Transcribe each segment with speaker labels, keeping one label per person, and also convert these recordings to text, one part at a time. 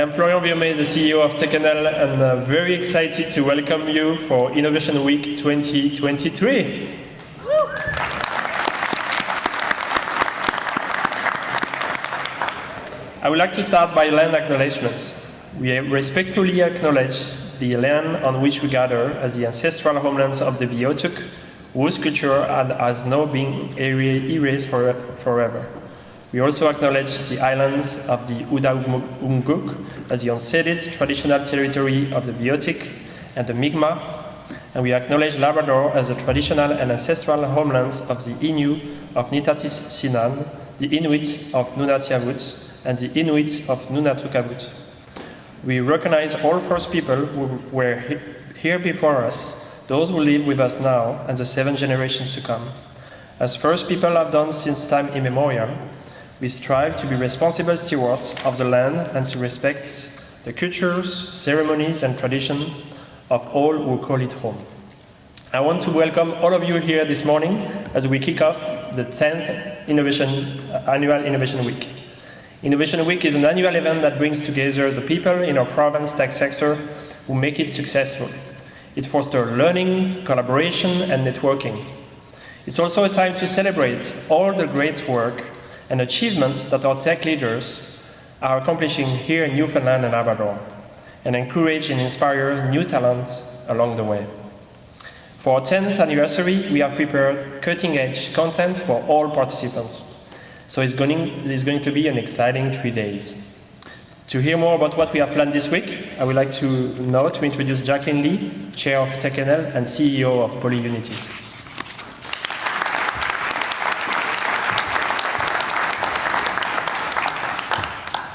Speaker 1: am Florian Biomé, the CEO of techNL, and very excited to welcome you for Innovation Week 2023. I would like to start by land acknowledgements. We respectfully acknowledge the land on which we gather as the ancestral homelands of the Beothuk, whose culture has now been erased forever. We also acknowledge the islands of the Uda-Umguk as the unceded traditional territory of the Beothuk and the Mi'kmaq, and we acknowledge Labrador as the traditional and ancestral homelands of the Innu of Nitatis Sinan, the Inuits of Nunatiavut, and the Inuits of Nunatukavut. We recognize all First People who were here before us, those who live with us now, and the 7 generations to come. As First People have done since time immemorial, we strive to be responsible stewards of the land and to respect the cultures, ceremonies, and traditions of all who call it home. I want to welcome all of you here this morning as we kick off the 10th Annual Innovation Week. Innovation Week is an annual event that brings together the people in our province tech sector who make it successful. It fosters learning, collaboration, and networking. It's also a time to celebrate all the great work and achievements that our tech leaders are accomplishing here in Newfoundland and Labrador, and encourage and inspire new talents along the way. For our 10th anniversary, we have prepared cutting-edge content for all participants. So it's going to be an exciting 3 days. To hear more about what we have planned this week, I would like to now introduce Jacqueline Lee, Chair of techNL and CEO of PolyUnity.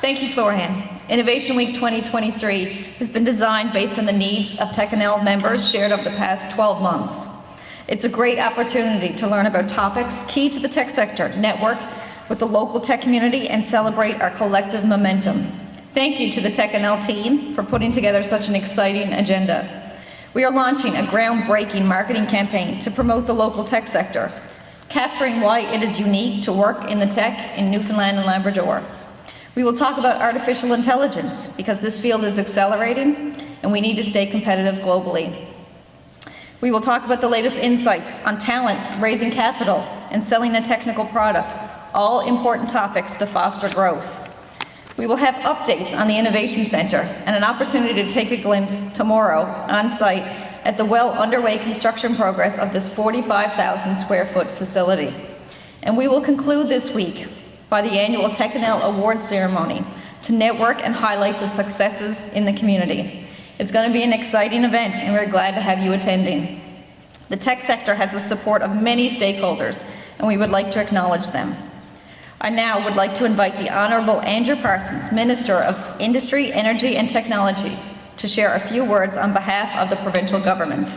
Speaker 2: Thank you, Florian. Innovation Week 2023 has been designed based on the needs of techNL members shared over the past 12 months. It's a great opportunity to learn about topics key to the tech sector, network with the local tech community, and celebrate our collective momentum. Thank you to the techNL team for putting together such an exciting agenda. We are launching a groundbreaking marketing campaign to promote the local tech sector, capturing why it is unique to work in the tech in Newfoundland and Labrador. We will talk about artificial intelligence because this field is accelerating and we need to stay competitive globally. We will talk about the latest insights on talent, raising capital, and selling a technical product, all important topics to foster growth. We will have updates on the Innovation Center and an opportunity to take a glimpse tomorrow on site at the well underway construction progress of this 45,000 square foot facility. And we will conclude this week by the annual techNL Awards ceremony to network and highlight the successes in the community. It's going to be an exciting event and we're glad to have you attending. The tech sector has the support of many stakeholders and we would like to acknowledge them. I now would like to invite the Honourable Andrew Parsons, Minister of Industry, Energy and Technology, to share a few words on behalf of the provincial government.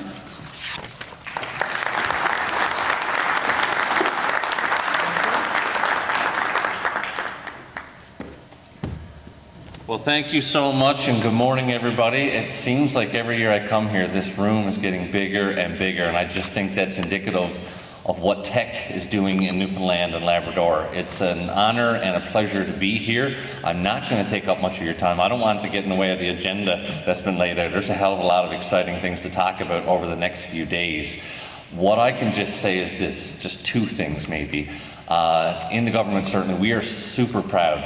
Speaker 3: Well, thank you so much and good morning, everybody. It seems like every year I come here, this room is getting bigger and bigger, and I just think that's indicative of what tech is doing in Newfoundland and Labrador. It's an honor and a pleasure to be here. I'm not going to take up much of your time. I don't want to get in the way of the agenda that's been laid out. There's a hell of a lot of exciting things to talk about over the next few days. What I can just say is this, just 2 things maybe. In the government, certainly, we are super proud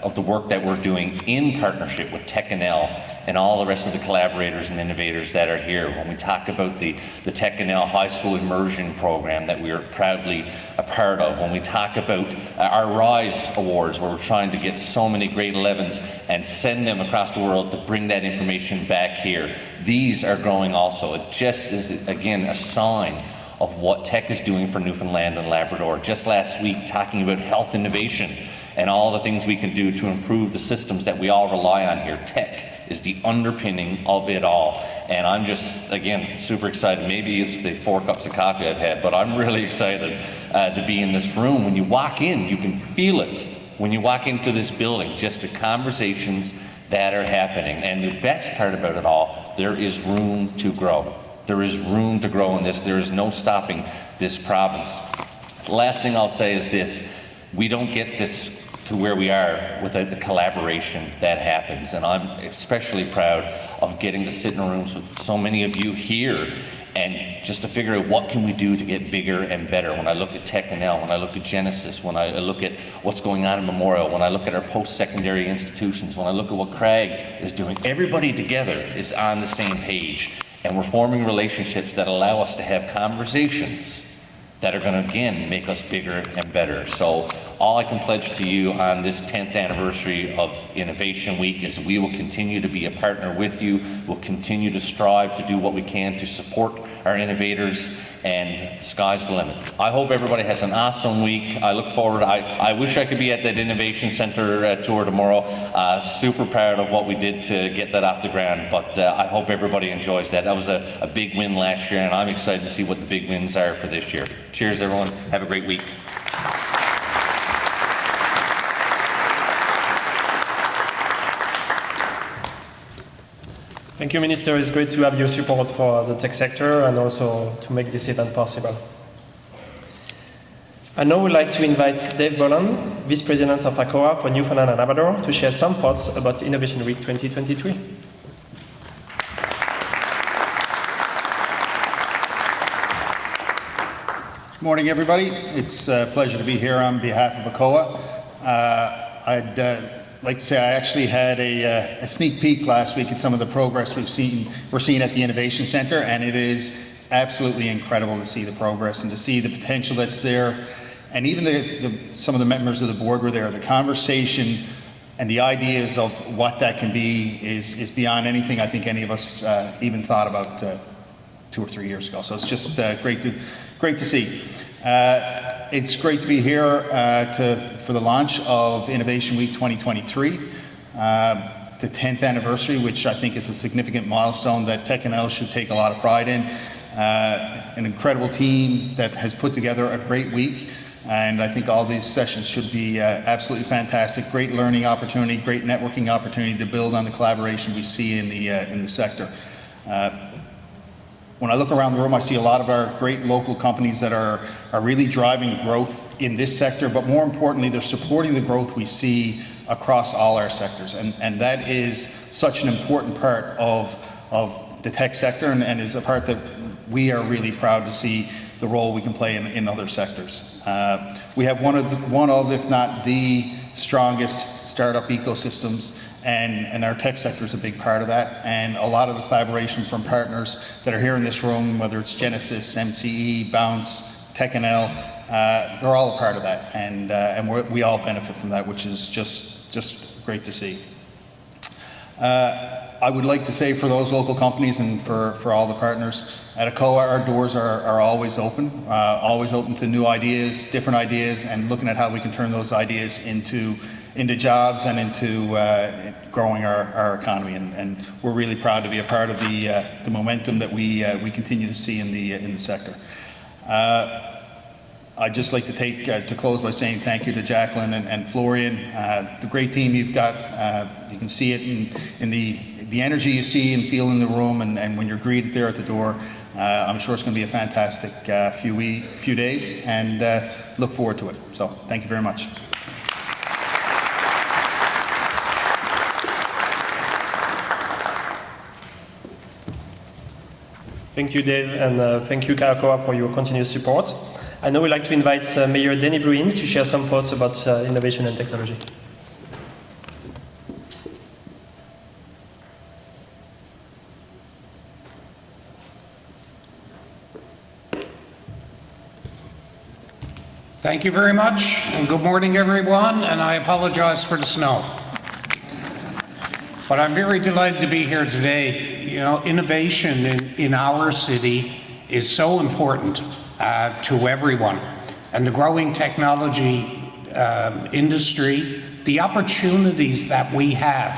Speaker 3: of the work that we're doing in partnership with techNL and all the rest of the collaborators and innovators that are here. When we talk about the techNL High School Immersion Program that we are proudly a part of, when we talk about our RISE Awards, where we're trying to get so many grade 11s and send them across the world to bring that information back here. These are growing also. It just is, again, a sign of what tech is doing for Newfoundland and Labrador. Just last week, talking about health innovation and all the things we can do to improve the systems that we all rely on here. Tech is the underpinning of it all. And I'm just, again, super excited. Maybe it's the 4 cups of coffee I've had, but I'm really excited to be in this room. When you walk in, you can feel it. When you walk into this building, just the conversations that are happening. And the best part about it all, there is room to grow. There is room to grow in this. There is no stopping this province. The last thing I'll say is this. We don't get this to where we are without the collaboration that happens. And I'm especially proud of getting to sit in rooms with so many of you here and just to figure out what can we do to get bigger and better. When I look at techNL, when I look at Genesis, when I look at what's going on in Memorial, when I look at our post-secondary institutions, when I look at what Craig is doing, everybody together is on the same page. And we're forming relationships that allow us to have conversations that are going to, again, make us bigger and better. So all I can pledge to you on this 10th anniversary of Innovation Week is we will continue to be a partner with you. We'll continue to strive to do what we can to support our innovators, and the sky's the limit. I hope everybody has an awesome week. I look forward. I wish I could be at that Innovation Center tour tomorrow. Super proud of what we did to get that off the ground, but I hope everybody enjoys that. That was a big win last year, and I'm excited to see what the big wins are for this year. Cheers, everyone. Have a great week.
Speaker 1: Thank you, Minister. It's great to have your support for the tech sector and also to make this event possible. I now would like to invite Dave Boland, Vice President of ACOA for Newfoundland and Labrador, to share some thoughts about Innovation Week 2023.
Speaker 4: Good morning, everybody. It's a pleasure to be here on behalf of ACOA. I'd like to say I actually had a sneak peek last week at some of the progress we're seeing at the Innovation Center, and it is absolutely incredible to see the progress and to see the potential that's there. And even some of the members of the board were there. The conversation and the ideas of what that can be is beyond anything I think any of us even thought about 2 or 3 years ago. So it's just great to see. It's great to be here for the launch of Innovation Week 2023, the 10th anniversary, which I think is a significant milestone that techNL should take a lot of pride in. An incredible team that has put together a great week, and I think all these sessions should be absolutely fantastic. Great learning opportunity, great networking opportunity to build on the collaboration we see in the sector. When I look around the room, I see a lot of our great local companies that are really driving growth in this sector, but more importantly, they're supporting the growth we see across all our sectors. And that is such an important part of the tech sector, and is a part that we are really proud to see the role we can play in other sectors. We have one of, if not the strongest startup ecosystems, and our tech sector is a big part of that. And a lot of the collaboration from partners that are here in this room, whether it's Genesis, MCE, Bounce, techNL, they're all a part of that, and we all benefit from that, which is just great to see. I would like to say for those local companies and for all the partners at ACOA, our doors are always open to new ideas, different ideas, and looking at how we can turn those ideas into jobs and into growing our economy. And we're really proud to be a part of the momentum that we continue to see in the sector. I'd just like to close by saying thank you to Jacqueline and Florian, the great team you've got. You can see it in the energy you see and feel in the room, and when you're greeted there at the door. I'm sure it's going to be a fantastic few days, and look forward to it. So thank you very much.
Speaker 1: Thank you, Dave, and thank you, ACOA, for your continuous support. I now would like to invite Mayor Danny Bruin to share some thoughts about innovation and technology.
Speaker 5: Thank you very much, and good morning, everyone, and I apologize for the snow. But I'm very delighted to be here today. You know, innovation in our city is so important to everyone. And the growing technology industry, the opportunities that we have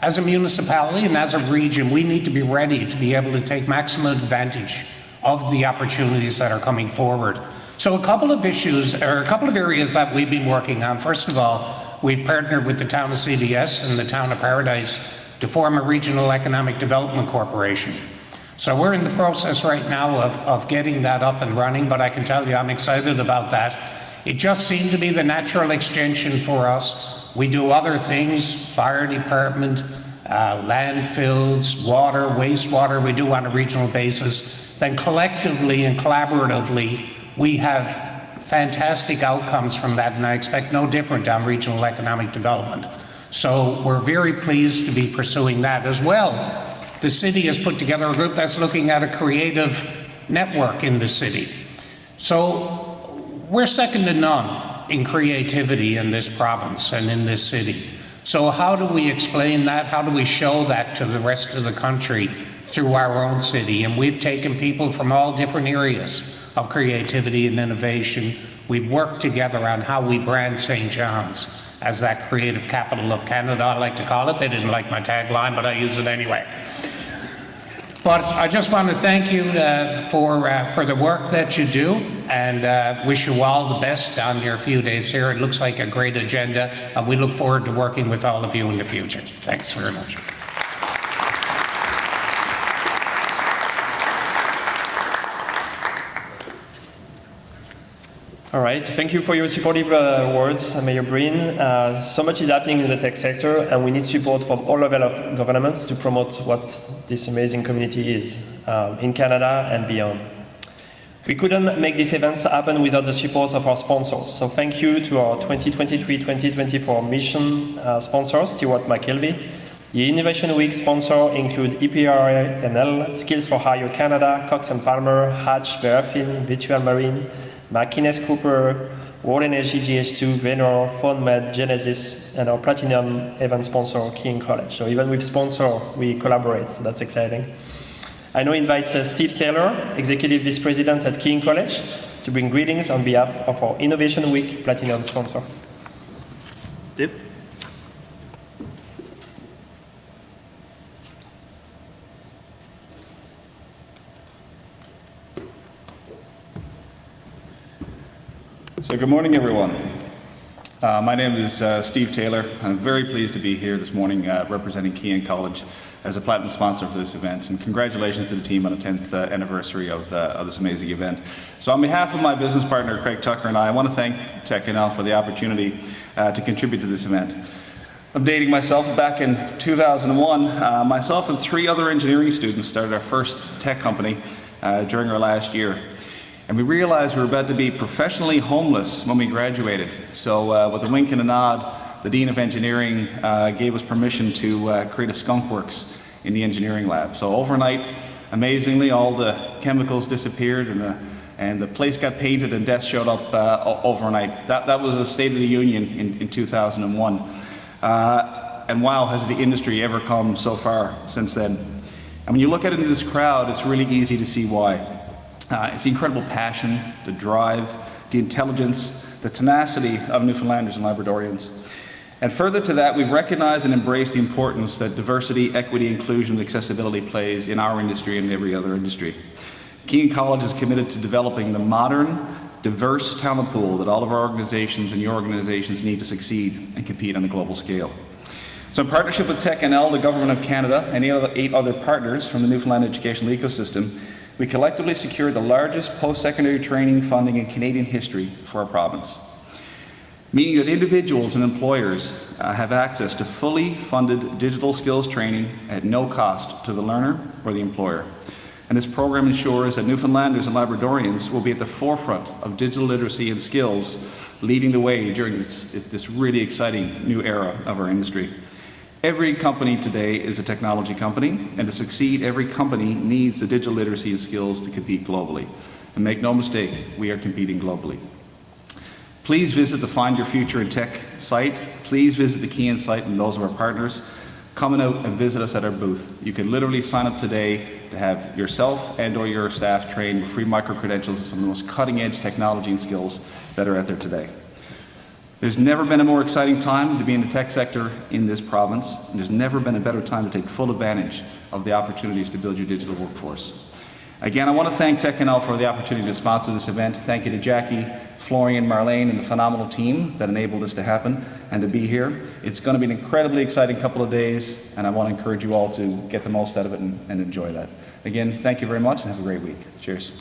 Speaker 5: as a municipality and as a region, we need to be ready to be able to take maximum advantage of the opportunities that are coming forward. So a couple of issues, or a couple of areas that we've been working on. First of all, we've partnered with the town of CDS and the town of Paradise to form a regional economic development corporation. So we're in the process right now of getting that up and running, but I can tell you I'm excited about that. It just seemed to be the natural extension for us. We do other things, fire department, landfills, water, wastewater, we do on a regional basis. Then collectively and collaboratively, we have fantastic outcomes from that, and I expect no different on regional economic development. So we're very pleased to be pursuing that as well. The city has put together a group that's looking at a creative network in the city. So we're second to none in creativity in this province and in this city. So how do we explain that? How do we show that to the rest of the country through our own city? And we've taken people from all different areas of creativity and innovation. We've worked together on how we brand St. John's as that creative capital of Canada, I like to call it. They didn't like my tagline, but I use it anyway. But I just want to thank you for the work that you do, and wish you all the best on your few days here. It looks like a great agenda, and we look forward to working with all of you in the future. Thanks very much.
Speaker 1: All right, thank you for your supportive words, Mayor Breen. So much is happening in the tech sector, and we need support from all levels of governments to promote what this amazing community is in Canada and beyond. We couldn't make these events happen without the support of our sponsors. So thank you to our 2023-2024 mission sponsors, Stewart McKelvey. The Innovation Week sponsors include EPRNL, Skills for Hire Canada, Cox & Palmer, Hatch, Verafin, Virtual Marine, McInnes Cooper, World Energy GH2, Venor, PhoneMed, Genesis, and our platinum event sponsor, Keene College. So even with sponsor, we collaborate, so that's exciting. I now invite Steve Taylor, Executive Vice President at Keene College, to bring greetings on behalf of our Innovation Week platinum sponsor. Steve?
Speaker 6: So good morning, everyone. My name is Steve Taylor. I'm very pleased to be here this morning representing Keene College as a platinum sponsor for this event. And congratulations to the team on the 10th anniversary of this amazing event. So on behalf of my business partner, Craig Tucker, and I want to thank techNL for the opportunity to contribute to this event. I'm dating myself. Back in 2001, myself and 3 other engineering students started our first tech company during our last year. And we realized we were about to be professionally homeless when we graduated. So with a wink and a nod, the Dean of Engineering gave us permission to create a skunk works in the engineering lab. So overnight, amazingly, all the chemicals disappeared and the place got painted and desks showed up overnight. That was the State of the Union in 2001. And wow, has the industry ever come so far since then. And when you look at it in this crowd, it's really easy to see why. It's the incredible passion, the drive, the intelligence, the tenacity of Newfoundlanders and Labradorians. And further to that, we've recognized and embraced the importance that diversity, equity, inclusion, and accessibility plays in our industry and every other industry. Keene College is committed to developing the modern, diverse talent pool that all of our organizations and your organizations need to succeed and compete on a global scale. So in partnership with techNL, the Government of Canada, and 8 other partners from the Newfoundland educational ecosystem, we collectively secured the largest post-secondary training funding in Canadian history for our province, meaning that individuals and employers have access to fully funded digital skills training at no cost to the learner or the employer. And this program ensures that Newfoundlanders and Labradorians will be at the forefront of digital literacy and skills, leading the way during this really exciting new era of our industry. Every company today is a technology company, and to succeed, every company needs the digital literacy and skills to compete globally. And make no mistake, we are competing globally. Please visit the Find Your Future in Tech site. Please visit the Keene site and those of our partners. Come out and visit us at our booth. You can literally sign up today to have yourself and or your staff trained with free micro-credentials in some of the most cutting-edge technology and skills that are out there today. There's never been a more exciting time to be in the tech sector in this province, and there's never been a better time to take full advantage of the opportunities to build your digital workforce. Again, I want to thank techNL for the opportunity to sponsor this event. Thank you to Jackie, Florian, Marlene, and the phenomenal team that enabled this to happen and to be here. It's going to be an incredibly exciting couple of days, and I want to encourage you all to get the most out of it and enjoy that. Again, thank you very much and have a great week. Cheers.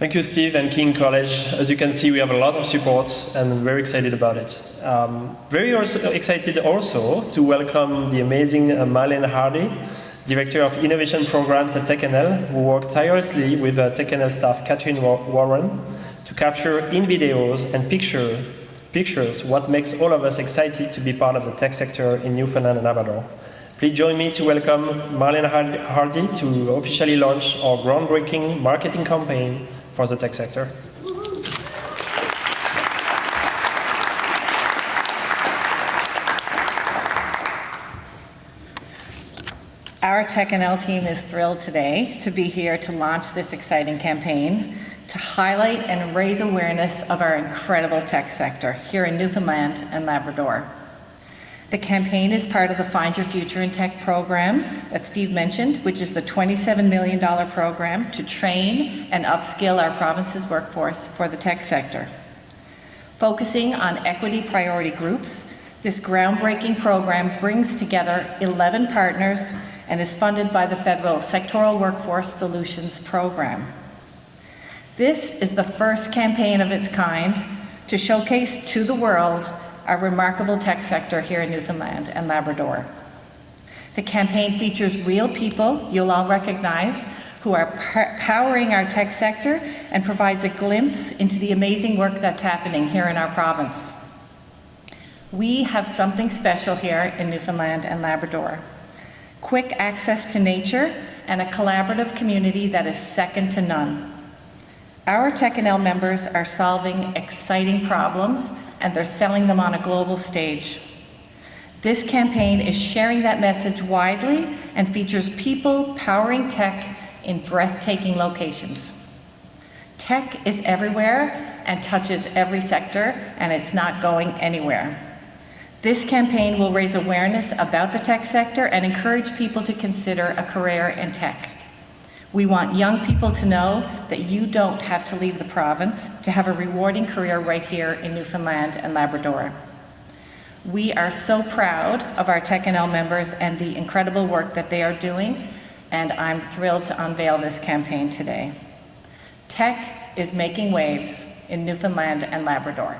Speaker 1: Thank you, Steve and King College. As you can see, we have a lot of support and I'm very excited about it. Very excited also to welcome the amazing Marlene Hardy, Director of Innovation Programs at techNL, who worked tirelessly with techNL staff Catherine Warren to capture in videos and pictures what makes all of us excited to be part of the tech sector in Newfoundland and Labrador. Please join me to welcome Marlene Hardy to officially launch our groundbreaking marketing campaign for the tech sector.
Speaker 7: Our techNL team is thrilled today to be here to launch this exciting campaign to highlight and raise awareness of our incredible tech sector here in Newfoundland and Labrador. The campaign is part of the Find Your Future in Tech program that Steve mentioned, which is the $27 million program to train and upskill our province's workforce for the tech sector. Focusing on equity priority groups, this groundbreaking program brings together 11 partners and is funded by the Federal Sectoral Workforce Solutions Program. This is the first campaign of its kind to showcase to the world our remarkable tech sector here in Newfoundland and Labrador. The campaign features real people you'll all recognize who are powering our tech sector and provides a glimpse into the amazing work that's happening here in our province. We have something special here in Newfoundland and Labrador. Quick access to nature and a collaborative community that is second to none. Our techNL members are solving exciting problems and they're selling them on a global stage. This campaign is sharing that message widely and features people powering tech in breathtaking locations. Tech is everywhere and touches every sector, and it's not going anywhere. This campaign will raise awareness about the tech sector and encourage people to consider a career in tech. We want young people to know that you don't have to leave the province to have a rewarding career right here in Newfoundland and Labrador. We are so proud of our techNL members and the incredible work that they are doing, and I'm thrilled to unveil this campaign today. Tech is making waves in Newfoundland and Labrador.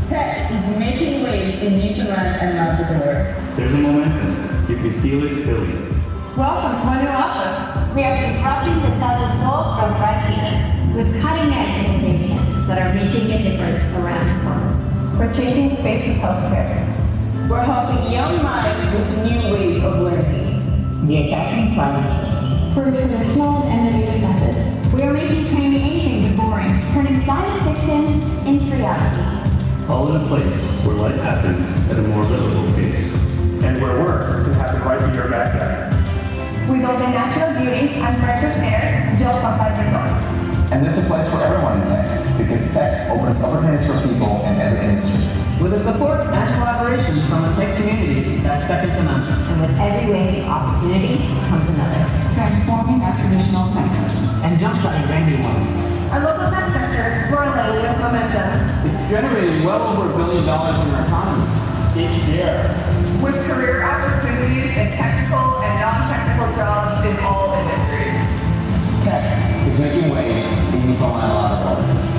Speaker 8: Tech is making waves in Newfoundland and Labrador.
Speaker 9: There's a momentum. You can feel it building.
Speaker 8: Welcome to my new office.
Speaker 10: We are disrupting the status quo from right here with cutting-edge innovations that are making a difference around the world.
Speaker 8: We're changing the face of healthcare. We're helping young minds with a new way of learning.
Speaker 10: We are tackling climate change.
Speaker 11: For traditional and innovative methods.
Speaker 10: We are making training anything but boring, turning science fiction into reality.
Speaker 9: All in a place where life happens at a more livable pace.
Speaker 1: And where work can happen right in your backyard.
Speaker 11: We build in natural beauty and precious air just outside the door.
Speaker 12: And there's a place for everyone in tech, because tech opens opportunities for people in every industry.
Speaker 8: With the support and collaboration from a tech community that's second to none.
Speaker 10: And with every wave of opportunity comes another.
Speaker 11: Transforming our traditional sectors.
Speaker 8: And jumpstarting brand new ones.
Speaker 11: Our local tech sector is swirling with momentum.
Speaker 8: It's generating well over $1 billion in our economy each year.
Speaker 11: With career opportunities in technical and non-technical jobs in all industries.
Speaker 12: Tech is making waves in Newfoundland and Labrador.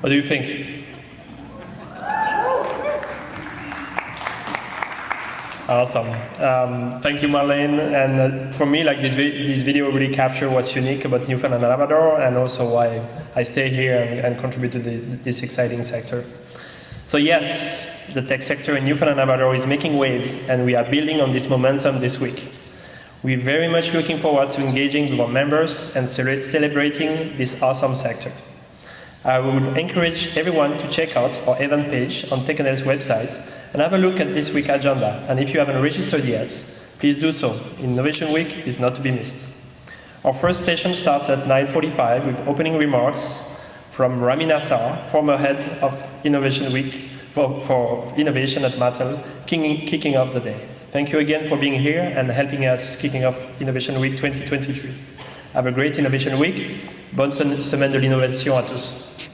Speaker 1: What do you think? Awesome. Thank you, Marlene. And for me, like this video really captured what's unique about Newfoundland and Labrador, and also why I stay here and contribute to this exciting sector. So yes, the tech sector in Newfoundland and Labrador is making waves, and we are building on this momentum this week. We're very much looking forward to engaging with our members and celebrating this awesome sector. I would encourage everyone to check out our event page on techNL's website and have a look at this week's agenda. And if you haven't registered yet, please do so. Innovation Week is not to be missed. Our first session starts at 9:45 with opening remarks from Ramy Nassar, former head of Innovation Week, for innovation at Mattel, kicking off the day. Thank you again for being here and helping us kicking off Innovation Week 2023. Have a great Innovation Week. Bonne semaine de l'innovation à tous.